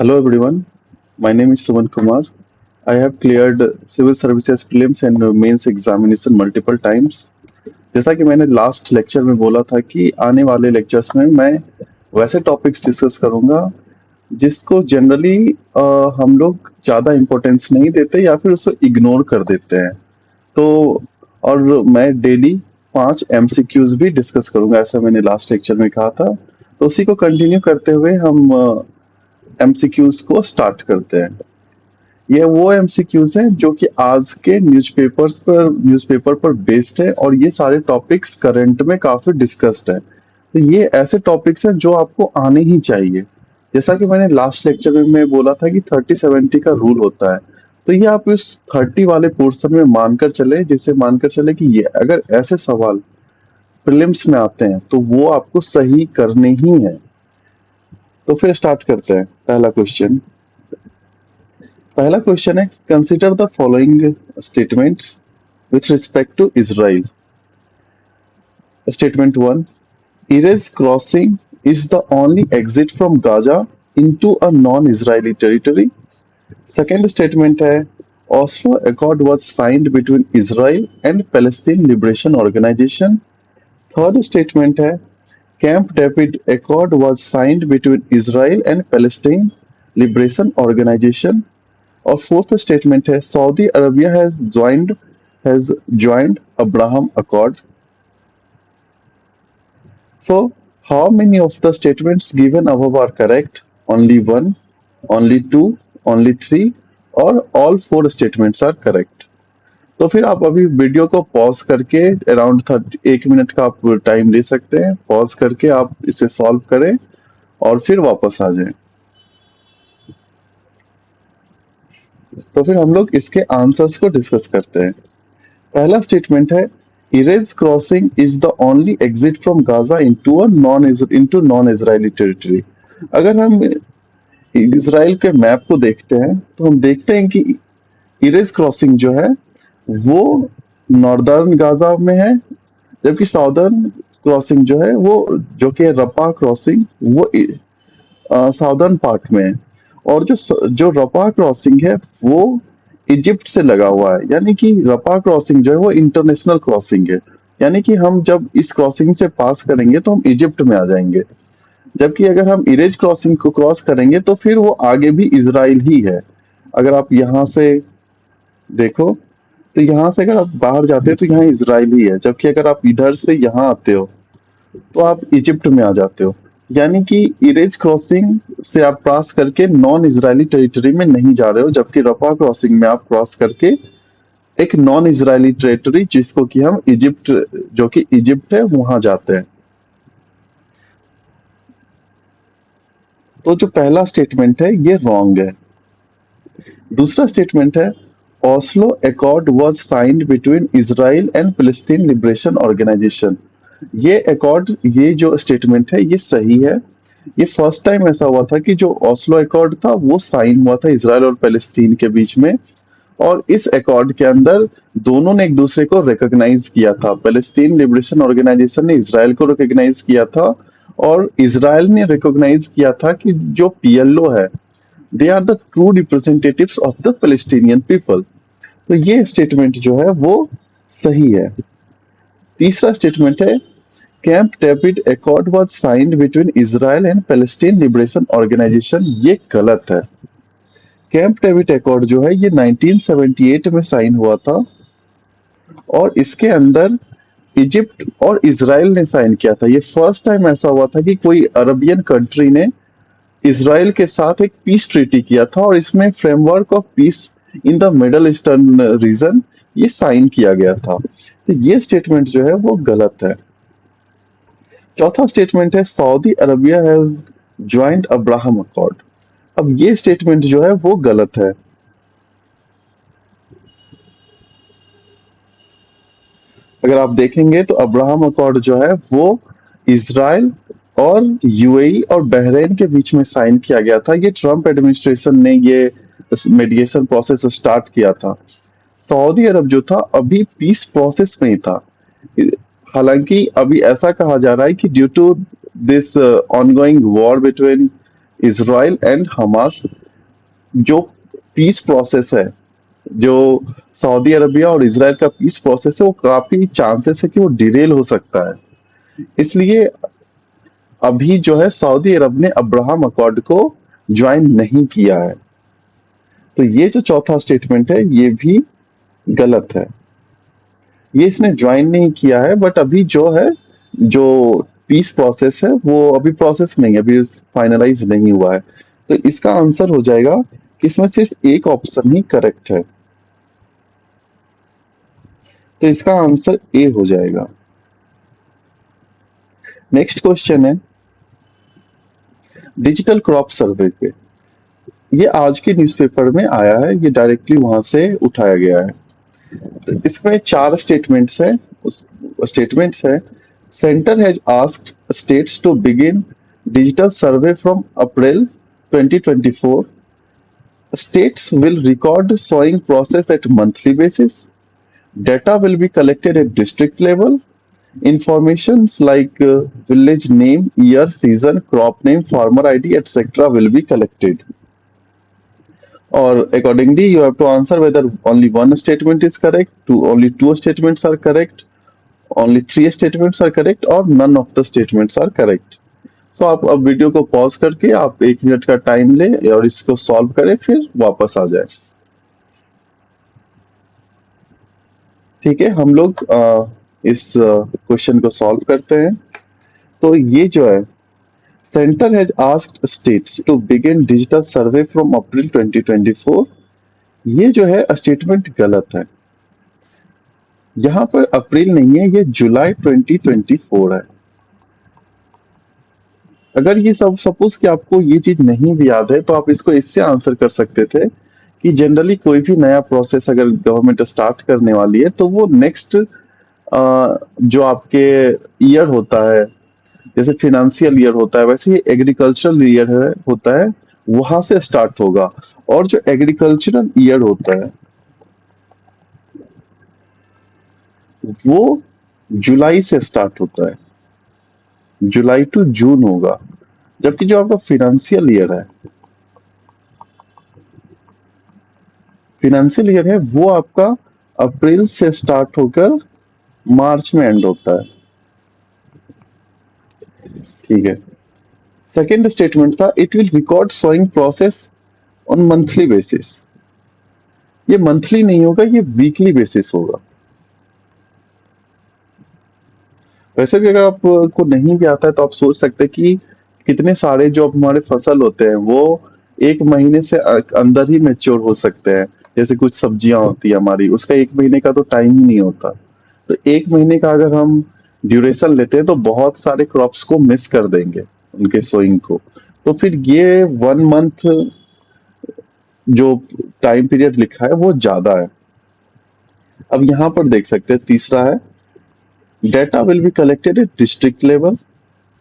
Hello everyone, my name is Suman Kumar. I have cleared civil services prelims and mains examination multiple times. जैसा कि मैंने last lecture में बोला था कि आने वाले लेक्चर्स में मैं वैसे टॉपिक्स डिस्कस करूंगा जिसको जनरली हम लोग ज़्यादा इम्पोर्टेंस नहीं देते या फिर उसको इग्नोर कर देते हैं। तो और मैं डेली 5 MCQs भी डिस्कस करूंगा, ऐसा मैंने लास्ट लेक्चर में कहा था। तो उसी को कंटिन्यू करते हुए हम MCQs को स्टार्ट करते हैं। ये वो एमसीक्यूज हैं जो कि आज के न्यूज़पेपर पर बेस्ड है और ये सारे टॉपिक्स करंट में काफी डिस्कस्ड है। तो ये ऐसे टॉपिक्स हैं जो आपको आने ही चाहिए। जैसा कि मैंने लास्ट लेक्चर में मैं बोला था कि 30-70 का रूल होता है। तो ये आप इस 30 वाले पोर्शन में मानकर चले, जैसे मानकर चले कि ये अगर ऐसे सवाल प्रीलिम्स में आते हैं तो वो आपको सही करने ही है। तो फिर स्टार्ट करते हैं। पहला क्वेश्चन है, consider the following statements with respect to Israel. Statement 1, Erez crossing is the only exit from Gaza into a non-Israeli territory. Second statement है, Oslo Accord was signed between Israel and Palestine Liberation Organization. Third statement है, Camp David Accord was signed between Israel and Palestine Liberation Organization. और fourth statement है, Saudi Arabia has joined Abraham Accord. So, how many of the statements given above are correct? Only one, only two, only three, or all four statements are correct. तो फिर आप अभी video को pause करके around 1 minute का आप time ले सकते हैं। पॉज करके आप इसे सॉल्व करें और फिर वापस आ जाएं। तो फिर हम लोग इसके आंसर्स को डिस्कस करते हैं। पहला स्टेटमेंट है, Erez crossing is the only exit from Gaza into non Israeli territory. अगर हम इजराइल के मैप को देखते हैं तो हम देखते हैं कि Erez क्रॉसिंग जो है वो नॉर्दर्न गाजा में है, जबकि साउदर्न क्रॉसिंग जो है वो जो कि रफा क्रॉसिंग वो साउदर्न पार्ट में है। और जो रफा क्रॉसिंग है वो इजिप्ट से लगा हुआ है, यानी कि रफा क्रॉसिंग जो है वो इंटरनेशनल क्रॉसिंग है, यानी कि हम जब इस क्रॉसिंग से पास करेंगे तो हम इजिप्ट में आ जाएंगे। जबकि अगर हम इरेज क्रॉसिंग को क्रॉस करेंगे तो फिर वो आगे भी इजराइल ही है। अगर आप यहाँ से देखो तो यहाँ से अगर आप बाहर जाते हो तो यहाँ इजराइल ही है, जबकि अगर आप इधर से यहाँ आते हो तो आप इजिप्ट में आ जाते हो। यानी कि इरेज क्रॉसिंग से आप क्रॉस करके नॉन इजरायली टेरिटरी में नहीं जा रहे हो, जबकि रफा क्रॉसिंग में आप क्रॉस करके एक नॉन इजरायली टेरिटरी जिसको कि हम इजिप्ट, जो कि इजिप्ट है, वहां जाते हैं। तो जो पहला स्टेटमेंट है ये रॉन्ग है। दूसरा स्टेटमेंट है, Oslo accord was signed between Israel and Palestine liberation organisation. ये अकॉर्ड, ये जो स्टेटमेंट है ये सही है। ये फर्स्ट टाइम ऐसा हुआ था कि जो ऑस्लो अकॉर्ड था वो साइन हुआ था इजराइल और पैलेस्टीन के बीच में, और इस अकॉर्ड के अंदर दोनों ने एक दूसरे को रिकॉग्नाइज किया था। पैलेस्टीन लिबरेशन ऑर्गेनाइजेशन ने इजराइल को रिकॉग्नाइज किया था और इजराइल ने रिकॉग्नाइज किया था कि जो PLO है, they are the true representatives of the Palestinian people. तो ये स्टेटमेंट जो है वो सही है। तीसरा स्टेटमेंट है, Camp David accord was signed between Israel and Palestine liberation organisation. ये गलत है। कैंप डेविड अकॉर्ड जो है ये 1978 में साइन हुआ था और इसके अंदर इजिप्ट और इजराइल ने साइन किया था। ये फर्स्ट टाइम ऐसा हुआ था कि कोई अरबियन कंट्री ने इजराइल के साथ एक पीस ट्रीटी किया था और इसमें framework of peace in the middle eastern region ये साइन किया गया था। तो ये स्टेटमेंट जो है वो गलत है। चौथा स्टेटमेंट है, Saudi Arabia has joint Abraham accord. अब ये स्टेटमेंट जो है वो गलत है। अगर आप देखेंगे तो अब्राहम अकॉर्ड जो है वो इजराइल और UAE और बहरीन के बीच में साइन किया गया था। ये ट्रम्प एडमिनिस्ट्रेशन ने ये मेडिएशन प्रोसेस स्टार्ट किया था। सऊदी अरब जो था अभी पीस प्रोसेस में ही था। हालांकि अभी ऐसा कहा जा रहा है कि due to this ongoing war between Israel and Hamas जो पीस प्रोसेस है, जो सऊदी अरबिया और इजराइल का पीस प्रोसेस है, वो काफी चांसेस है कि वो डिरेल हो सकता है। इसलिए अभी जो है सऊदी अरब ने अब्राहम अकॉर्ड को ज्वाइन नहीं किया है। तो ये जो चौथा स्टेटमेंट है ये भी गलत है। ये इसने ज्वाइन नहीं किया है, बट अभी जो है, जो पीस प्रोसेस है वो अभी प्रोसेस में है, अभी फाइनलाइज नहीं हुआ है। तो इसका आंसर हो जाएगा कि इसमें सिर्फ एक ऑप्शन ही करेक्ट है। तो इसका आंसर ए हो जाएगा। नेक्स्ट क्वेश्चन है डिजिटल क्रॉप सर्वे पे। ये आज के न्यूज़पेपर में आया है, ये डायरेक्टली वहां से उठाया गया है। तो इसमें चार स्टेटमेंट्स है। स्टेटमेंट्स है centre has asked states to begin digital survey from April 2024. States will record sowing process at monthly basis. Data will be collected at district level. Informations like village name, year, season, crop name, farmer ID, etc. will be collected. Or accordingly, you have to answer whether only one statement is correct, only two statements are correct, only three statements are correct, or none of the statements are correct. सो आप अब video को pause करके आप 1 minute का time ले और इसको solve करें, फिर वापस आ जाए। ठीक है, हम लोग इस क्वेश्चन को सॉल्व करते हैं। तो ये जो है centre has asked states to begin digital survey from April 2024, ये जो है स्टेटमेंट गलत है। यहाँ पर अप्रैल नहीं है, ये जुलाई 2024 है। अगर ये सब सपोज कि आपको ये चीज नहीं भी याद है तो आप इसको इससे आंसर कर सकते थे कि जनरली कोई भी नया प्रोसेस अगर गवर्नमेंट स्टार्ट करने वाली है तो वो नेक्स्ट जो आपके ईयर होता है, जैसे फिनेंशियल ईयर होता है वैसे ही एग्रीकल्चरल ईयर होता है, वहां से स्टार्ट होगा। और जो एग्रीकल्चरल ईयर होता है वो जुलाई से स्टार्ट होता है, जुलाई टू जून होगा। जबकि जो आपका फिनेंशियल ईयर है, फिनेंशियल ईयर है वो आपका अप्रैल से स्टार्ट होकर मार्च में एंड होता है। ठीक है, सेकेंड स्टेटमेंट था it will record sowing process on monthly basis. ये मंथली नहीं होगा, ये वीकली बेसिस होगा। वैसे भी अगर आपको नहीं भी आता है तो आप सोच सकते हैं कि कितने सारे जो हमारे फसल होते हैं वो 1 महीने से अंदर ही मैच्योर हो सकते हैं। जैसे कुछ सब्जियां होती है हमारी, उसका 1 महीने का तो टाइम ही नहीं होता। तो 1 महीने का अगर हम ड्यूरेशन लेते हैं तो बहुत सारे क्रॉप्स को मिस कर देंगे, उनके सोइंग को। तो फिर ये 1 मंथ जो टाइम पीरियड लिखा है वो ज्यादा है। अब यहाँ पर देख सकते हैं तीसरा है data will be collected at district level.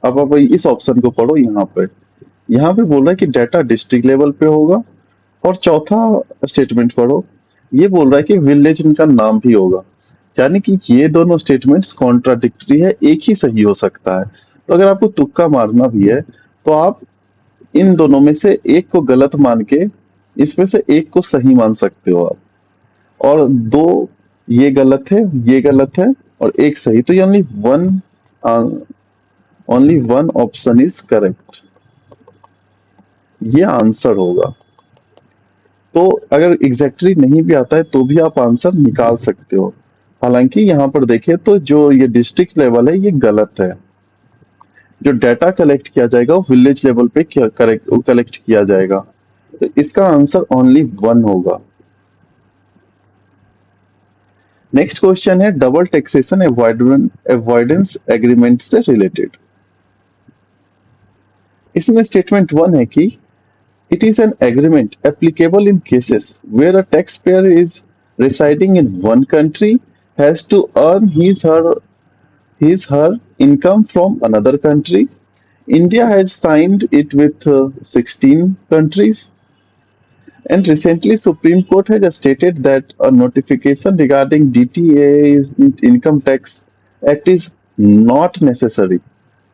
अब आप इस ऑप्शन को पढ़ो, यहाँ पे बोल रहा है कि डेटा डिस्ट्रिक्ट लेवल पे होगा। और चौथा स्टेटमेंट पढ़ो, ये बोल रहा है कि विलेज इनका नाम भी होगा। यानी कि ये दोनों स्टेटमेंट्स कॉन्ट्राडिक्टरी है, एक ही सही हो सकता है। तो अगर आपको तुक्का मारना भी है तो आप इन दोनों में से एक को गलत मान के इसमें से एक को सही मान सकते हो आप। और दो ये गलत है, ये गलत है और एक सही, तो only one option is correct, ये आंसर होगा। तो अगर एग्जैक्टली नहीं भी आता है तो भी आप आंसर निकाल सकते हो। हालांकि यहाँ पर देखें तो जो ये डिस्ट्रिक्ट लेवल है ये गलत है। जो डाटा कलेक्ट किया जाएगा वो विलेज लेवल पे कलेक्ट किया जाएगा। तो इसका आंसर ओनली वन होगा। नेक्स्ट क्वेश्चन है डबल टैक्सेशन अवॉइडेंस एग्रीमेंट से रिलेटेड। इसमें स्टेटमेंट 1 है कि it is an agreement applicable in cases where a taxpayer is residing in one country has to earn her income from another country. India has signed it with 16 countries. And recently, Supreme Court has stated that a notification regarding DTA is Income Tax Act is not necessary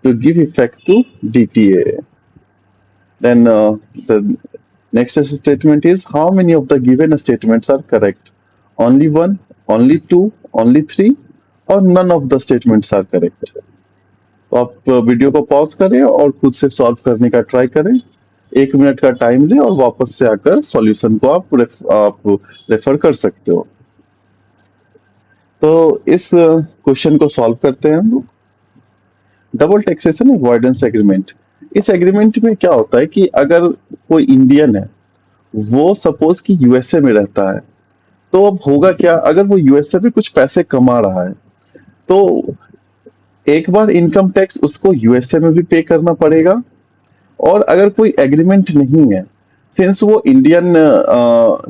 to give effect to DTA. Then the next statement is how many of the given statements are correct? Only one, only two, only three, or none of the statements are correct. तो आप video को pause करें और खुद से solve करने का try करें। 1 मिनट का टाइम लें और वापस से आकर सॉल्यूशन को आप रेफर कर सकते हो। तो इस क्वेश्चन को सॉल्व करते हैं हम लोग। डबल टैक्सेशन अवॉइडेंस एग्रीमेंट, इस एग्रीमेंट में क्या होता है कि अगर कोई इंडियन है, वो सपोज कि यूएसए में रहता है, तो अब होगा क्या, अगर वो यूएसए में कुछ पैसे कमा रहा है तो एक बार इनकम टैक्स उसको यूएसए में भी पे करना पड़ेगा। और अगर कोई एग्रीमेंट नहीं है, सिंस वो इंडियन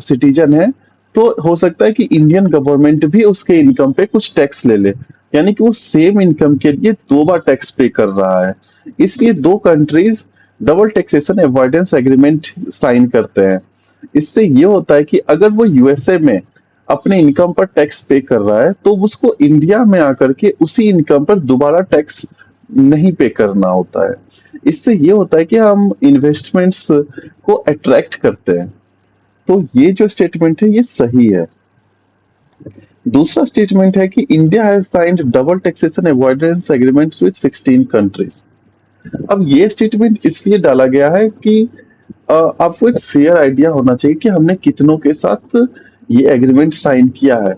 सिटीजन है, तो हो सकता है कि इंडियन गवर्नमेंट भी उसके इनकम पे कुछ टैक्स ले ले, यानी कि वो सेम इनकम के लिए 2 बार टैक्स पे कर रहा है। इसलिए दो countries double taxation avoidance agreement sign करते हैं। इससे ये होता है कि अगर वो यूएसए में अपने इनकम पर टैक्स पे कर रहा है, तो उसको इंडिया में आकर के उसी इनकम पर दोबारा टैक्स नहीं पे करना होता है। इससे ये होता है कि हम इन्वेस्टमेंट्स को अट्रैक्ट करते हैं। तो ये जो स्टेटमेंट है ये सही है। दूसरा स्टेटमेंट है कि India has signed double taxation avoidance agreements with 16 countries. अब ये स्टेटमेंट इसलिए डाला गया है कि आपको एक फेयर आइडिया होना चाहिए कि हमने कितनों के साथ ये एग्रीमेंट साइन किया है।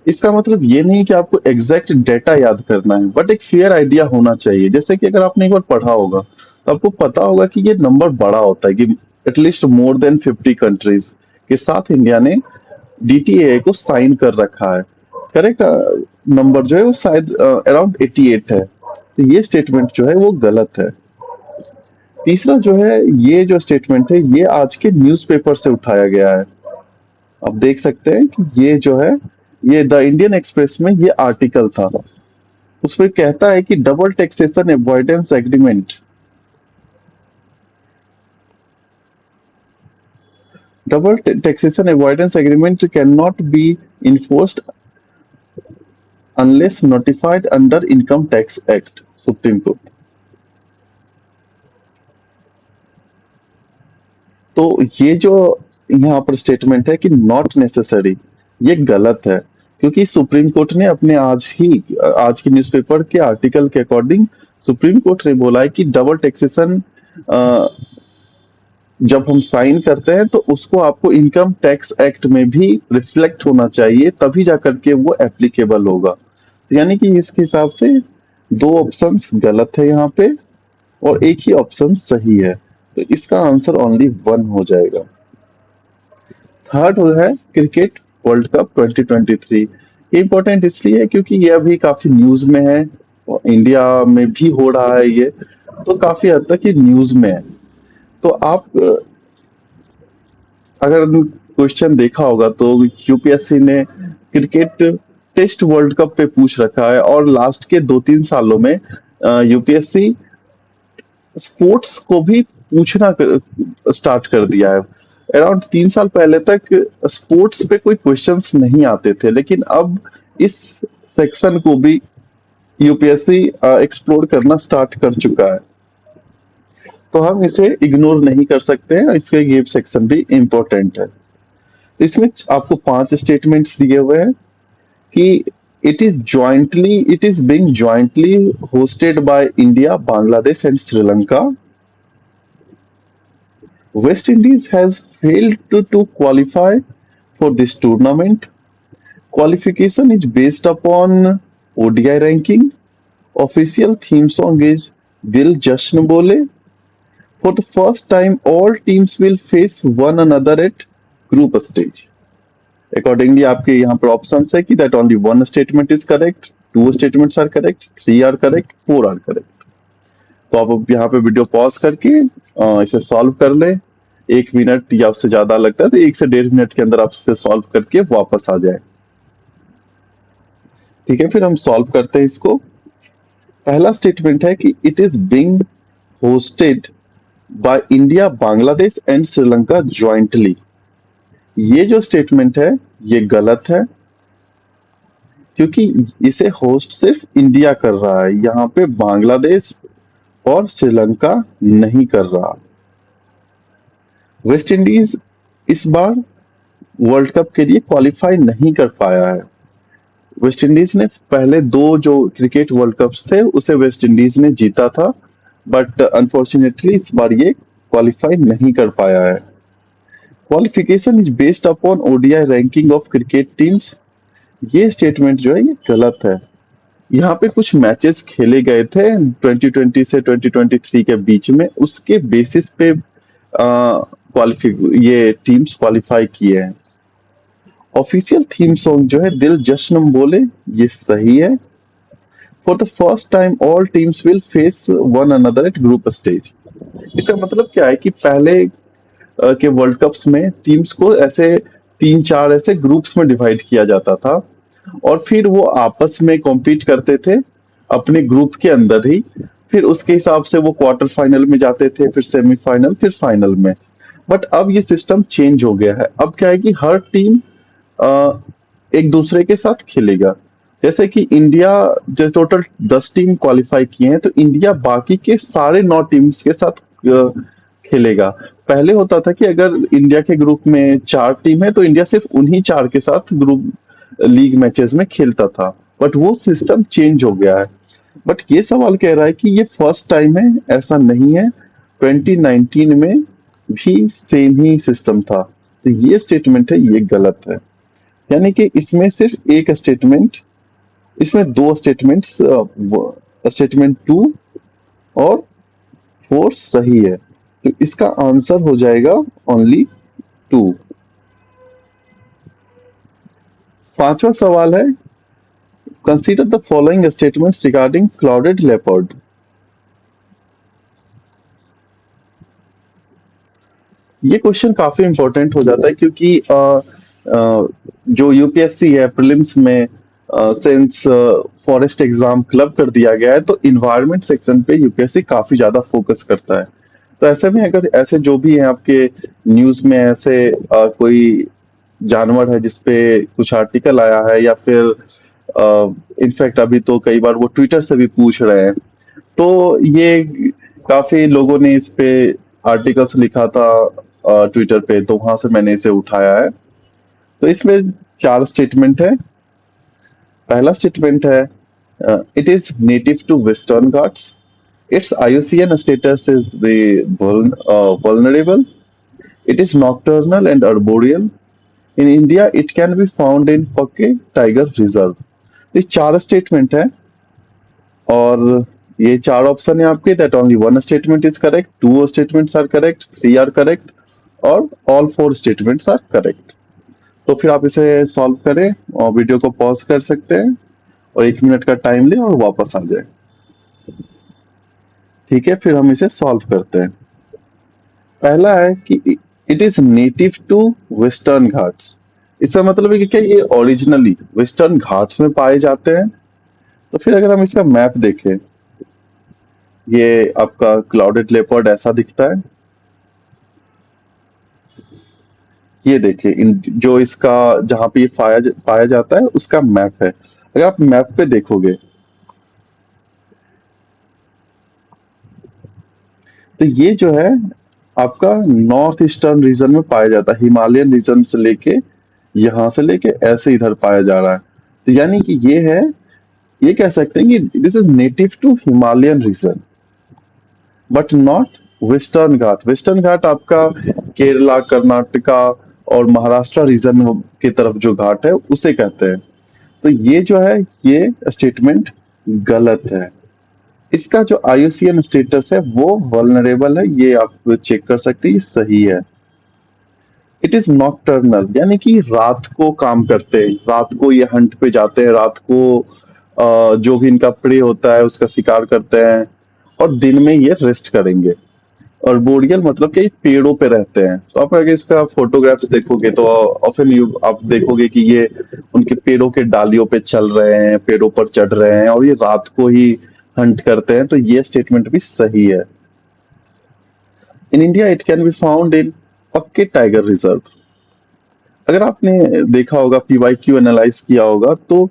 इसका मतलब ये नहीं कि आपको एग्जैक्ट डेटा याद करना है, बट एक फेयर आइडिया होना चाहिए। जैसे कि अगर आपने एक बार पढ़ा होगा तो आपको पता होगा कि ये नंबर बड़ा होता है कि एटलीस्ट मोर देन 50 कंट्रीज के साथ इंडिया ने डीटीए को साइन कर रखा है। करेक्ट नंबर जो है वो शायद अराउंड 88 है। तो ये स्टेटमेंट जो है वो गलत है। तीसरा जो है, ये जो स्टेटमेंट है ये आज के न्यूज़पेपर से उठाया गया है। आप देख सकते हैं कि ये जो है, ये द इंडियन एक्सप्रेस में ये आर्टिकल था। उसमें कहता है कि double taxation avoidance agreement, double taxation avoidance agreement can not be enforced unless notified under income tax act, supreme court. तो ये जो यहाँ पर स्टेटमेंट है कि नॉट नेसेसरी, ये गलत है। क्योंकि सुप्रीम कोर्ट ने अपने आज के न्यूज़पेपर के आर्टिकल के अकॉर्डिंग सुप्रीम कोर्ट ने बोला है कि डबल टैक्सेशन जब हम साइन करते हैं तो उसको आपको इनकम टैक्स एक्ट में भी रिफ्लेक्ट होना चाहिए, तभी जाकर के वो एप्लीकेबल होगा। तो यानी कि इसके हिसाब से 2 ऑप्शंस गलत है यहाँ पे और एक ही ऑप्शन सही है। तो इसका आंसर ओनली 1 हो जाएगा। थर्ड है क्रिकेट वर्ल्ड कप 2023। ये इंपॉर्टेंट इसलिए है क्योंकि ये अभी काफी न्यूज में है और इंडिया में भी हो रहा है ये, तो काफी हद तक ये न्यूज में है। तो आप अगर क्वेश्चन देखा होगा तो यूपीएससी ने क्रिकेट टेस्ट वर्ल्ड कप पे पूछ रखा है और लास्ट के 2-3 सालों में यूपीएससी स्पोर्ट्स को भी पूछना स्टार्ट कर दिया है। अराउंड 3 साल पहले तक स्पोर्ट्स पे कोई क्वेश्चंस नहीं आते थे, लेकिन अब इस सेक्शन को भी यूपीएससी एक्सप्लोर करना स्टार्ट कर चुका है। तो हम इसे इग्नोर नहीं कर सकते हैं, इसके ये सेक्शन भी इम्पोर्टेंट है। इसमें आपको 5 स्टेटमेंट्स दिए हुए हैं कि it is being jointly hosted by India, Bangladesh and Sri Lanka. West Indies has failed to qualify for this tournament. Qualification is based upon ODI ranking. Official theme song is Dil Jasn Bole. For the first time, all teams will face one another at group stage. Accordingly, आपके यहाँ पर options है कि that only one statement is correct, 2 statements are correct, 3 are correct, 4 are correct. तो आप यहाँ पे video pause करके इसे सॉल्व कर लें। 1 मिनट या उससे ज्यादा लगता है तो 1 से 1.5 मिनट के अंदर आप इसे सॉल्व करके वापस आ जाए। ठीक है, फिर हम सॉल्व करते हैं इसको। पहला स्टेटमेंट है कि it is being hosted by India, Bangladesh and Sri Lanka jointly. ये जो स्टेटमेंट है ये गलत है, क्योंकि इसे होस्ट सिर्फ इंडिया कर रहा है, यहाँ पे बांग्लादेश और श्रीलंका नहीं कर रहा। वेस्ट इंडीज इस बार वर्ल्ड कप के लिए क्वालिफाई नहीं कर पाया है। वेस्ट इंडीज ने पहले दो जो क्रिकेट वर्ल्ड कप्स थे उसे वेस्ट इंडीज ने जीता था, बट अनफॉर्चुनेटली इस बार ये क्वालिफाई नहीं कर पाया है। Qualification is based upon ODI ranking of cricket teams, ये स्टेटमेंट जो है ये गलत है। यहाँ पे कुछ मैचेस खेले गए थे 2020 से 2023 के बीच में, उसके बेसिस पे क्वालिफाई ये टीम्स क्वालिफाई किए हैं। ऑफिशियल थीम सॉन्ग जो है दिल जश्न बोले, ये सही है। For the first time all teams will face one another at group stage, इसका मतलब क्या है कि पहले के वर्ल्ड कप्स में टीम्स को ऐसे तीन चार ऐसे ग्रुप्स में डिवाइड किया जाता था और फिर वो आपस में कॉम्पीट करते थे अपने ग्रुप के अंदर ही, फिर उसके हिसाब से वो क्वार्टर फाइनल में जाते थे, फिर सेमीफाइनल, फिर फाइनल में। बट अब ये सिस्टम चेंज हो गया है। अब क्या है कि हर टीम एक दूसरे के साथ खेलेगा। जैसे कि इंडिया जो टोटल 10 टीम क्वालिफाई किए हैं, तो इंडिया बाकी के सारे 9 टीम्स के साथ खेलेगा। पहले होता था कि अगर इंडिया के ग्रुप में 4 टीम है तो इंडिया सिर्फ उन्हीं 4 के साथ ग्रुप लीग मैचेस में खेलता था, बट वो सिस्टम चेंज हो गया है। बट ये सवाल कह रहा है कि ये फर्स्ट टाइम है, ऐसा नहीं है। 2019 में भी सेम ही सिस्टम था, तो ये स्टेटमेंट है ये गलत है। यानी कि इसमें सिर्फ एक स्टेटमेंट, इसमें दो स्टेटमेंट्स, स्टेटमेंट 2 और 4 सही है, तो इसका आंसर हो जाएगा ओनली 2। पांचवा सवाल है, consider the following statements regarding clouded leopard. ये क्वेश्चन काफी इंपॉर्टेंट हो जाता है क्योंकि जो यूपीएससी है प्रीलिम्स में सिंस फॉरेस्ट एग्जाम क्लब कर दिया गया है, तो इन्वायरमेंट सेक्शन पे यूपीएससी काफी ज्यादा फोकस करता है। तो ऐसे में अगर ऐसे जो भी है आपके न्यूज में ऐसे कोई जानवर है जिसपे कुछ आर्टिकल आया है, या फिर इनफैक्ट अभी तो कई बार वो ट्विटर से भी पूछ रहे हैं, तो ये काफी लोगों ने इस पे आर्टिकल्स लिखा था ट्विटर पे, तो वहां से मैंने इसे उठाया है। तो इसमें 4 स्टेटमेंट है। पहला स्टेटमेंट है, it is native to Western Ghats, its IUCN status is vulnerable, it is nocturnal and arboreal, in India it can be found in Pake Tiger Reserve। ये 4 स्टेटमेंट है और ये 4 ऑप्शन है आपके, that only one statement is correct, 2 statements are correct, 3 are correct और all 4 statements are correct. तो फिर आप इसे सॉल्व करें और वीडियो को पॉज कर सकते हैं और 1 मिनट का टाइम लें और वापस आ जाए। ठीक है, फिर हम इसे सॉल्व करते हैं। पहला है कि it is native to Western Ghats, इसका मतलब है कि क्या ये ओरिजिनली वेस्टर्न घाट्स में पाए जाते हैं। तो फिर अगर हम इसका मैप देखें, ये आपका क्लाउडेड लेपर्ड ऐसा दिखता है। ये देखिए इन जो इसका जहां पे ये पाया जाता है उसका मैप है। अगर आप मैप पे देखोगे तो ये जो है आपका नॉर्थ ईस्टर्न रीजन में पाया जाता है, हिमालयन रीजन से लेके यहां से लेके ऐसे इधर पाया जा रहा है। तो यानी कि ये है, ये कह सकते हैं कि this is native to Himalayan region but not western Ghat. Western Ghat आपका केरला, कर्नाटका और महाराष्ट्र रीजन की तरफ जो घाट है उसे कहते हैं। तो ये जो है ये स्टेटमेंट गलत है। इसका जो आईयूसीएन स्टेटस है वो वल्नरेबल है, ये आप चेक कर सकते हैं, ये सही है। इट इज नॉकटर्नल, यानी कि रात को काम करते हैं, रात को ये हंट पे जाते हैं, रात को जो भी इनका प्रे होता है उसका शिकार करते हैं और दिन में ये रेस्ट करेंगे। और बोरियल मतलब कि ये पेड़ों पे रहते हैं। तो आप अगर इसका फोटोग्राफ्स देखोगे तो ऑफन यू आप देखोगे कि ये उनके पेड़ों के डालियों पे चल रहे हैं, पेड़ों पर चढ़ रहे हैं और ये रात को ही हंट करते हैं। तो ये स्टेटमेंट भी सही है। In India it can be found in पक्के टाइगर रिजर्व। अगर आपने देखा होगा, पीवाईक्यू एनालाइज किया होगा, तो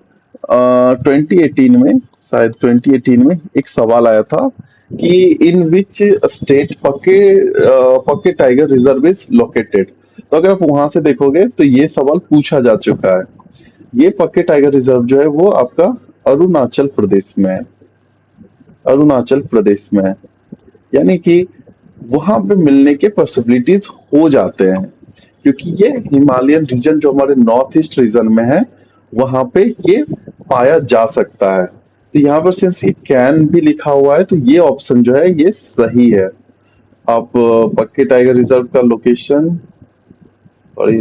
2018 में, शायद 2018 में एक सवाल आया था कि इन विच स्टेट पक्के टाइगर रिजर्व इज लोकेटेड। तो अगर आप वहां से देखोगे तो ये सवाल पूछा जा चुका है। ये पक्के टाइगर रिजर्व जो है वो आपका अरुणाचल प्रदेश में है। अरुणाचल प्रदेश में है, यानी कि वहां पे मिलने के पॉसिबिलिटीज हो जाते हैं, क्योंकि ये हिमालयन रीजन जो हमारे नॉर्थ ईस्ट रीजन में है वहां पे ये पाया जा सकता है। तो यहाँ पर सिंस ये कैन भी लिखा हुआ है तो ये ऑप्शन जो है ये सही है। आप पक्के टाइगर रिजर्व का लोकेशन और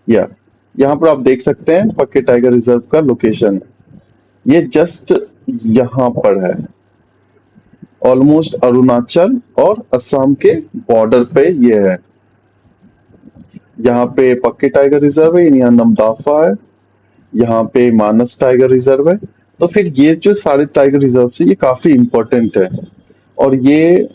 या यहाँ पर आप देख सकते हैं पक्के टाइगर रिजर्व का लोकेशन, ये जस्ट यहाँ पर है, ऑलमोस्ट अरुणाचल और असम के बॉर्डर पे ये है। यहाँ पे पक्के टाइगर रिजर्व है, यहाँ नमदाफा है, यहाँ पे मानस टाइगर रिजर्व है। तो फिर ये जो सारे टाइगर रिजर्व है ये काफी इंपॉर्टेंट है, और ये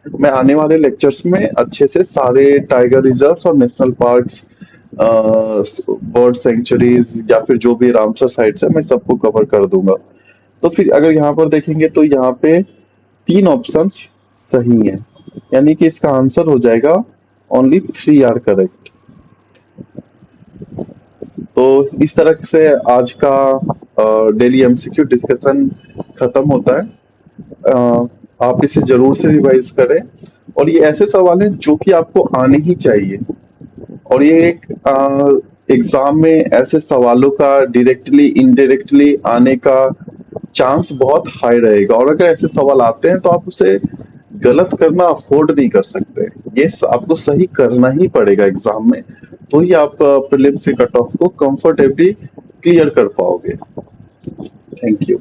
मैं आने वाले लेक्चर्स में अच्छे से सारे टाइगर रिजर्व्स और नेशनल पार्क्स, बर्ड सेंचुरीज या फिर जो भी रामसर साइट्स है मैं सबको कवर कर दूंगा। तो फिर अगर यहाँ पर देखेंगे तो यहाँ पे तीन ऑप्शंस सही हैं, यानी कि इसका आंसर हो जाएगा ओनली 3 आर करेक्ट। तो इस तरह से आज का डेली एमसीक्यू डिस्कशन खत्म होता है। आप इसे जरूर से रिवाइज करें, और ये ऐसे सवाल हैं जो कि आपको आने ही चाहिए, और ये एक एग्जाम में ऐसे सवालों का डायरेक्टली इनडायरेक्टली आने का चांस बहुत हाई रहेगा, और अगर ऐसे सवाल आते हैं तो आप उसे गलत करना अफोर्ड नहीं कर सकते। ये आपको सही करना ही पड़ेगा एग्जाम में, तो ही आप प्रीलिम्स के कट ऑफ को कंफर्टेबली क्लियर कर पाओगे। Thank you.